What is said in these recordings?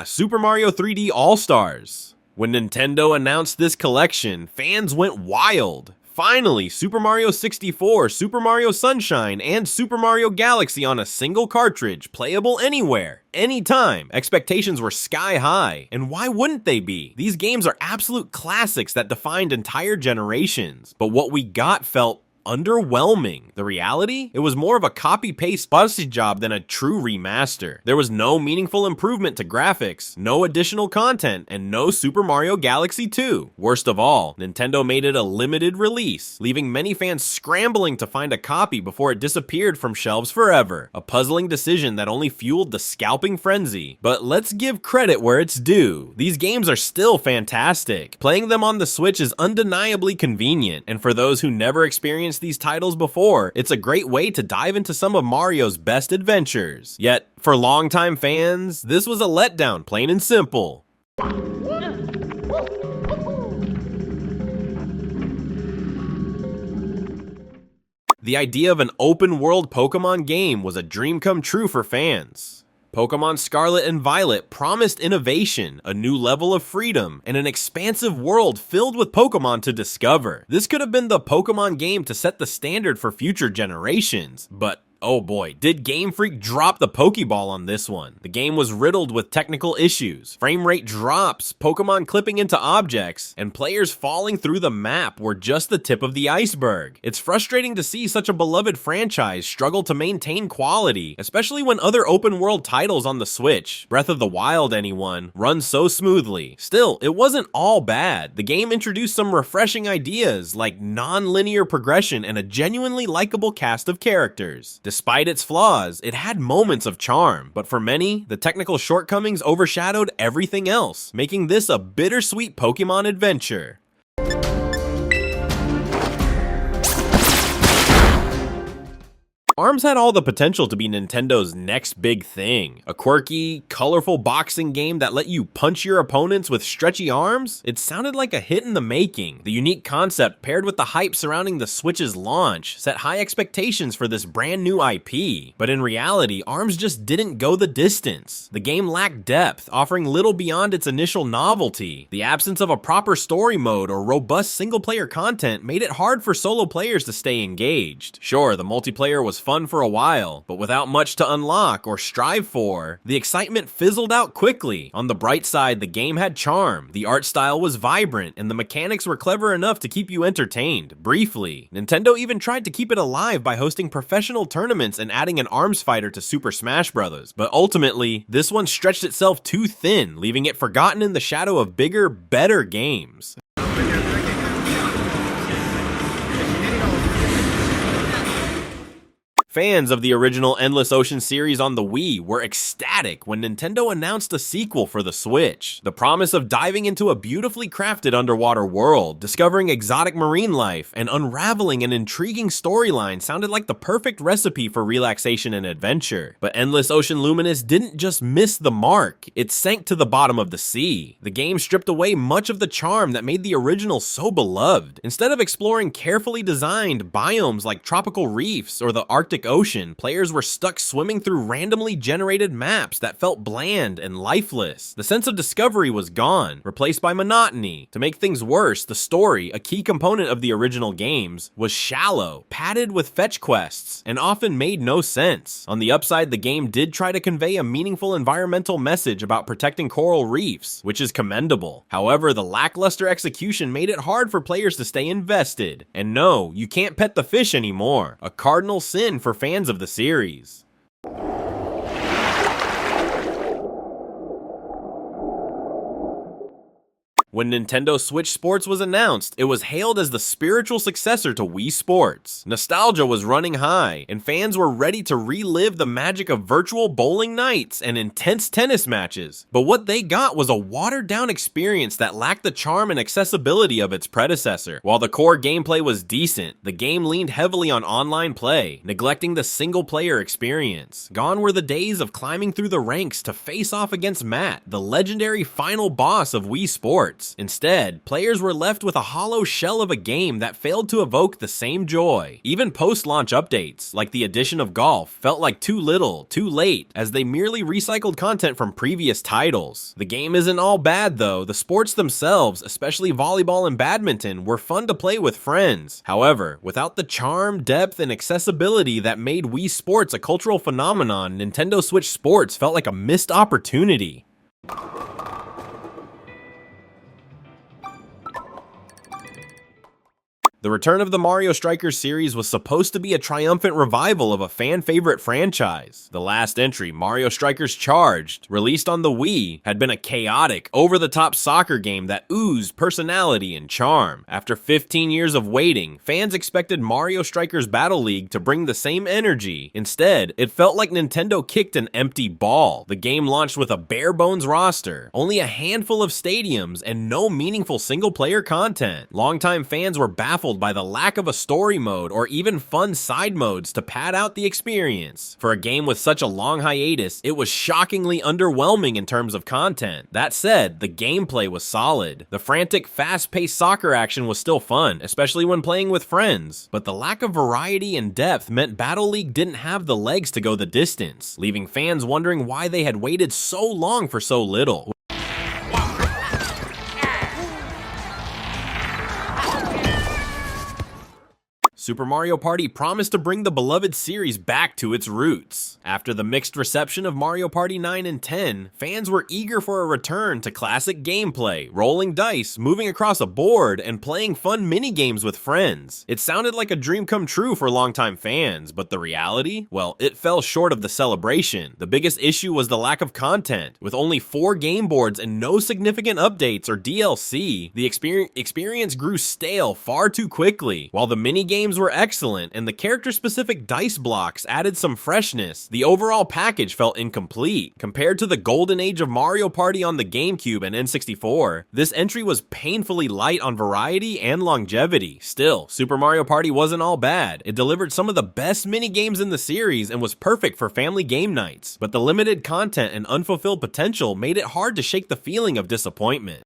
Super Mario 3D All-Stars. When Nintendo announced this collection, fans went wild. Finally, Super Mario 64, Super Mario Sunshine, and Super Mario Galaxy on a single cartridge, playable anywhere, anytime. Expectations were sky high, and why wouldn't they be? These games are absolute classics that defined entire generations, but what we got felt underwhelming. The reality? It was more of a copy-paste busty job than a true remaster. There was no meaningful improvement to graphics, no additional content, and no Super Mario Galaxy 2. Worst of all, Nintendo made it a limited release, leaving many fans scrambling to find a copy before it disappeared from shelves forever. A puzzling decision that only fueled the scalping frenzy. But let's give credit where it's due. These games are still fantastic. Playing them on the Switch is undeniably convenient, and for those who never experienced these titles before, it's a great way to dive into some of Mario's best adventures. Yet, for longtime fans, this was a letdown, plain and simple. The idea of an open-world Pokémon game was a dream come true for fans. Pokémon Scarlet and Violet promised innovation, a new level of freedom, and an expansive world filled with Pokémon to discover. This could have been the Pokémon game to set the standard for future generations, but oh boy, did Game Freak drop the Pokeball on this one. The game was riddled with technical issues, frame rate drops, Pokemon clipping into objects, and players falling through the map were just the tip of the iceberg. It's frustrating to see such a beloved franchise struggle to maintain quality, especially when other open world titles on the Switch, Breath of the Wild anyone, run so smoothly. Still, it wasn't all bad. The game introduced some refreshing ideas like non-linear progression and a genuinely likable cast of characters. Despite its flaws, it had moments of charm, but for many, the technical shortcomings overshadowed everything else, making this a bittersweet Pokemon adventure. ARMS had all the potential to be Nintendo's next big thing. A quirky, colorful boxing game that let you punch your opponents with stretchy arms? It sounded like a hit in the making. The unique concept paired with the hype surrounding the Switch's launch set high expectations for this brand new IP. But in reality, ARMS just didn't go the distance. The game lacked depth, offering little beyond its initial novelty. The absence of a proper story mode or robust single-player content made it hard for solo players to stay engaged. Sure, the multiplayer was fun for a while, but without much to unlock or strive for, the excitement fizzled out quickly. On the bright side, the game had charm, the art style was vibrant, and the mechanics were clever enough to keep you entertained, briefly. Nintendo even tried to keep it alive by hosting professional tournaments and adding an ARMS fighter to Super Smash Bros., but ultimately, this one stretched itself too thin, leaving it forgotten in the shadow of bigger, better games. Fans of the original Endless Ocean series on the Wii were ecstatic when Nintendo announced a sequel for the Switch. The promise of diving into a beautifully crafted underwater world, discovering exotic marine life, and unraveling an intriguing storyline sounded like the perfect recipe for relaxation and adventure. But Endless Ocean Luminous didn't just miss the mark, it sank to the bottom of the sea. The game stripped away much of the charm that made the original so beloved. Instead of exploring carefully designed biomes like tropical reefs or the Arctic Ocean, players were stuck swimming through randomly generated maps that felt bland and lifeless. The sense of discovery was gone, replaced by monotony. To make things worse, the story, a key component of the original games, was shallow, padded with fetch quests, and often made no sense. On the upside, the game did try to convey a meaningful environmental message about protecting coral reefs, which is commendable. However, the lackluster execution made it hard for players to stay invested. And no, you can't pet the fish anymore, a cardinal sin for fans of the series. When Nintendo Switch Sports was announced, it was hailed as the spiritual successor to Wii Sports. Nostalgia was running high, and fans were ready to relive the magic of virtual bowling nights and intense tennis matches. But what they got was a watered-down experience that lacked the charm and accessibility of its predecessor. While the core gameplay was decent, the game leaned heavily on online play, neglecting the single-player experience. Gone were the days of climbing through the ranks to face off against Matt, the legendary final boss of Wii Sports. sports. Instead, players were left with a hollow shell of a game that failed to evoke the same joy. Even post-launch updates, like the addition of golf, felt like too little, too late, as they merely recycled content from previous titles. The game isn't all bad though. The sports themselves, especially volleyball and badminton, were fun to play with friends. However, without the charm, depth, and accessibility that made Wii Sports a cultural phenomenon, Nintendo Switch Sports felt like a missed opportunity. The return of the Mario Strikers series was supposed to be a triumphant revival of a fan-favorite franchise. The last entry, Mario Strikers Charged, released on the Wii, had been a chaotic, over-the-top soccer game that oozed personality and charm. After 15 years of waiting, fans expected Mario Strikers Battle League to bring the same energy. Instead, it felt like Nintendo kicked an empty ball. The game launched with a bare-bones roster, only a handful of stadiums, and no meaningful single-player content. Longtime fans were baffled by the lack of a story mode or even fun side modes to pad out the experience. For a game with such a long hiatus, it was shockingly underwhelming in terms of content. That said, the gameplay was solid. The frantic, fast-paced soccer action was still fun, especially when playing with friends. But the lack of variety and depth meant Battle League didn't have the legs to go the distance, leaving fans wondering why they had waited so long for so little. Super Mario Party promised to bring the beloved series back to its roots. After the mixed reception of Mario Party 9 and 10, fans were eager for a return to classic gameplay, rolling dice, moving across a board, and playing fun mini-games with friends. It sounded like a dream come true for longtime fans, but the reality? Well, it fell short of the celebration. The biggest issue was the lack of content. With only 4 game boards and no significant updates or DLC, the experience grew stale far too quickly. While the mini-games were excellent and the character-specific dice blocks added some freshness, the overall package felt incomplete. Compared to the golden age of Mario Party on the GameCube and N64, this entry was painfully light on variety and longevity. Still, Super Mario Party wasn't all bad. It delivered some of the best mini-games in the series and was perfect for family game nights, but the limited content and unfulfilled potential made it hard to shake the feeling of disappointment.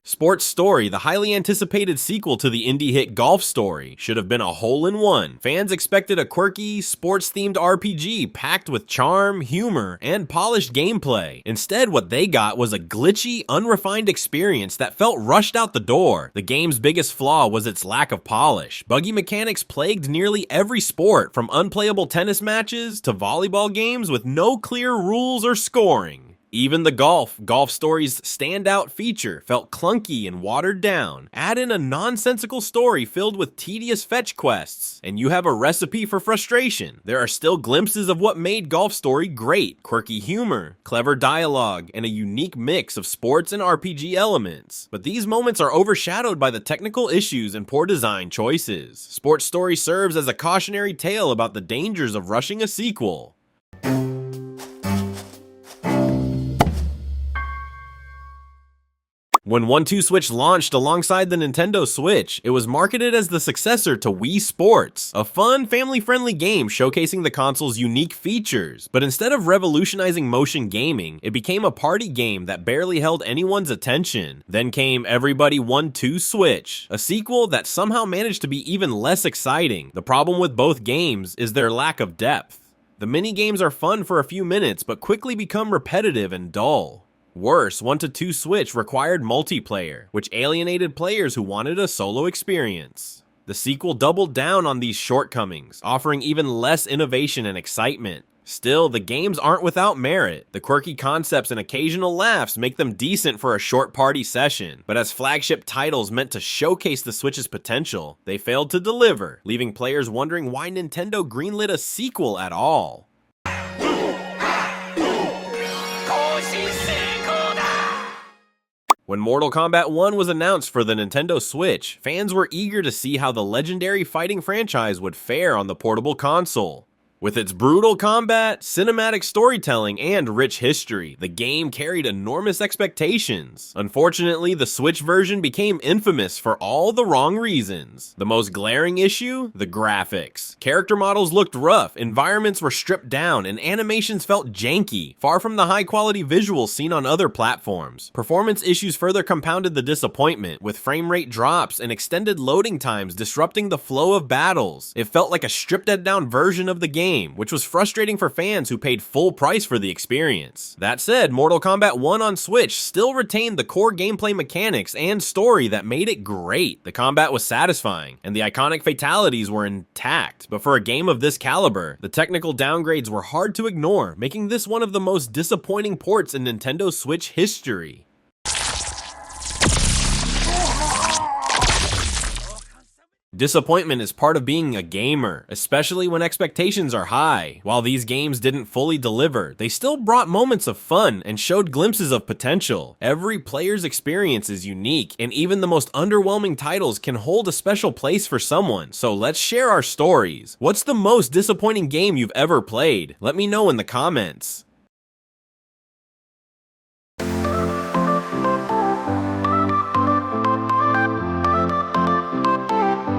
Sports Story, the highly anticipated sequel to the indie hit Golf Story, should have been a hole-in-one. Fans expected a quirky, sports-themed RPG packed with charm, humor, and polished gameplay. Instead, what they got was a glitchy, unrefined experience that felt rushed out the door. The game's biggest flaw was its lack of polish. Buggy mechanics plagued nearly every sport, from unplayable tennis matches to volleyball games with no clear rules or scoring. Even the Golf Story's standout feature felt clunky and watered down. Add in a nonsensical story filled with tedious fetch quests, and you have a recipe for frustration. There are still glimpses of what made Golf Story great: quirky humor, clever dialogue, and a unique mix of sports and RPG elements. But these moments are overshadowed by the technical issues and poor design choices. Sports Story serves as a cautionary tale about the dangers of rushing a sequel. When 1-2 Switch launched alongside the Nintendo Switch, it was marketed as the successor to Wii Sports, a fun, family-friendly game showcasing the console's unique features. But instead of revolutionizing motion gaming, it became a party game that barely held anyone's attention. Then came Everybody 1-2 Switch, a sequel that somehow managed to be even less exciting. The problem with both games is their lack of depth. The mini-games are fun for a few minutes, but quickly become repetitive and dull. Worse, 1-2 Switch required multiplayer, which alienated players who wanted a solo experience. The sequel doubled down on these shortcomings, offering even less innovation and excitement. Still, the games aren't without merit. The quirky concepts and occasional laughs make them decent for a short party session, but as flagship titles meant to showcase the Switch's potential, they failed to deliver, leaving players wondering why Nintendo greenlit a sequel at all. When Mortal Kombat 1 was announced for the Nintendo Switch, fans were eager to see how the legendary fighting franchise would fare on the portable console. With its brutal combat, cinematic storytelling, and rich history, the game carried enormous expectations. Unfortunately, the Switch version became infamous for all the wrong reasons. The most glaring issue? The graphics. Character models looked rough, environments were stripped down, and animations felt janky, far from the high-quality visuals seen on other platforms. Performance issues further compounded the disappointment, with frame rate drops and extended loading times disrupting the flow of battles. It felt like a stripped-down version of the game, which was frustrating for fans who paid full price for the experience. That said, Mortal Kombat 1 on Switch still retained the core gameplay mechanics and story that made it great. The combat was satisfying, and the iconic fatalities were intact, but for a game of this caliber, the technical downgrades were hard to ignore, making this one of the most disappointing ports in Nintendo Switch history. Disappointment is part of being a gamer, especially when expectations are high. While these games didn't fully deliver, they still brought moments of fun and showed glimpses of potential. Every player's experience is unique, and even the most underwhelming titles can hold a special place for someone, so let's share our stories. What's the most disappointing game you've ever played? Let me know in the comments.